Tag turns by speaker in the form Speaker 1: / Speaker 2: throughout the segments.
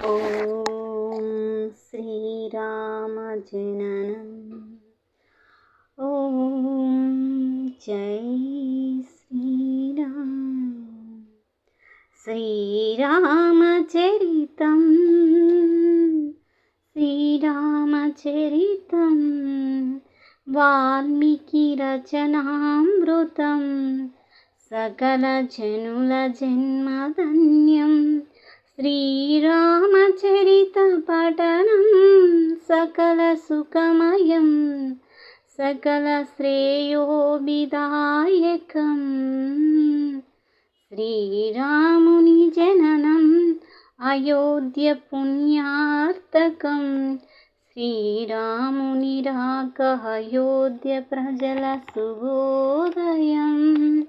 Speaker 1: ఓం శ్రీరామ జననం. ఓం జై శ్రీరామ్. శ్రీరామచరితం శ్రీరామచరితం వాల్మీకి రచనామృతం సకల జనుల జన్మధన్యం. శ్రీరామచరిత పఠనం సకల సుఖమయం సకల శ్రేయోభిదాయకం. శ్రీరాముని జననం అయోధ్య పుణ్యార్థకం. శ్రీరాముని రాక అయోధ్య ప్రజల శుభోదయం.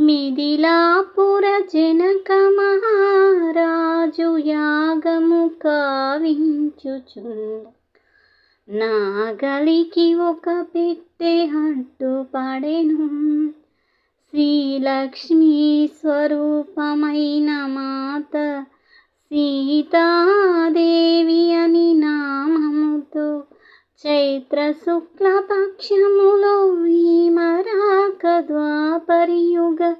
Speaker 1: మిథిలాపుర జనక మహారాజు యాగము కావించుచుండ నాగలికి ఒక పెట్టె అడ్డుపడెను. శ్రీలక్ష్మీ స్వరూపమైన మాత సీతాదేవి అని నామముతో చైత్ర శుక్ల పక్షములో ఈమరాక ద్వాపరయుగ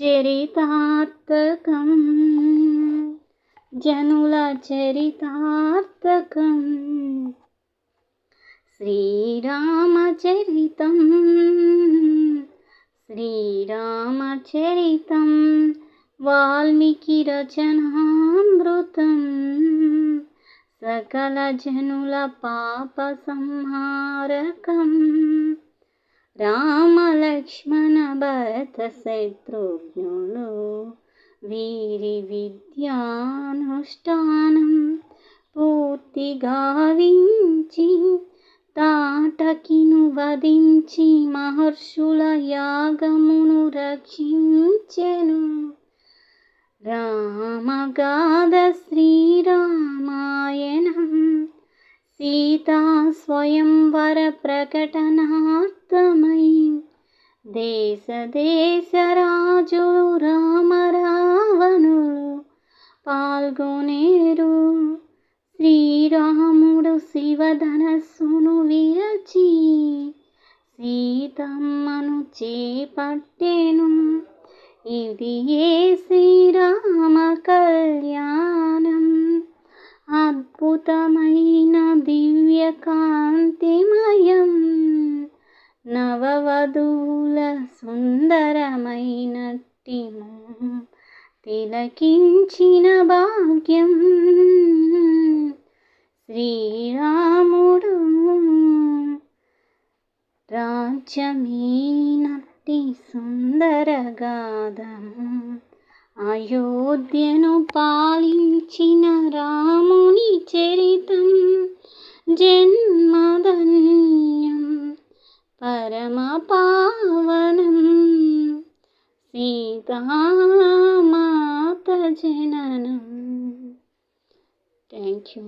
Speaker 1: చరితార్థకం. జనుల చరితార్థకం. శ్రీరామచరితం శ్రీరామచరితం వాల్మీకి రచనామృతం సకల జనుల పాప సంహారకం. రామ లక్ష్మణ భరత శత్రుఘ్నులు వీరి విద్యానుష్ఠానం పూర్తి గావించి తాటకిను వధించి మహర్షుల యాగమును రక్షించెను. రామగాథ శ్రీరామాయణం సీతా స్వయంవర ప్రకటనార్థమై దేశ దేశ రాజులు రామ రావణులు పాల్గొనేరు. శ్రీరాముడు శివధనస్సును విరచి సీతమ్మను చేపట్టెను. ఇది ఏ శ్రీరామ కళ్యాణం అద్భుతమైన దివ్య కాంతిమయం. నవవధూల సుందరమైనట్టి తిలకించిన భాగ్యం. శ్రీరాముడు రాజ్యమీనట్టి సుందర గాథం. అయోధ్యను పాలించిన రాముని చరితం జన్మధన్యం పరమ పావనం. సీతామాత జననం. Thank you.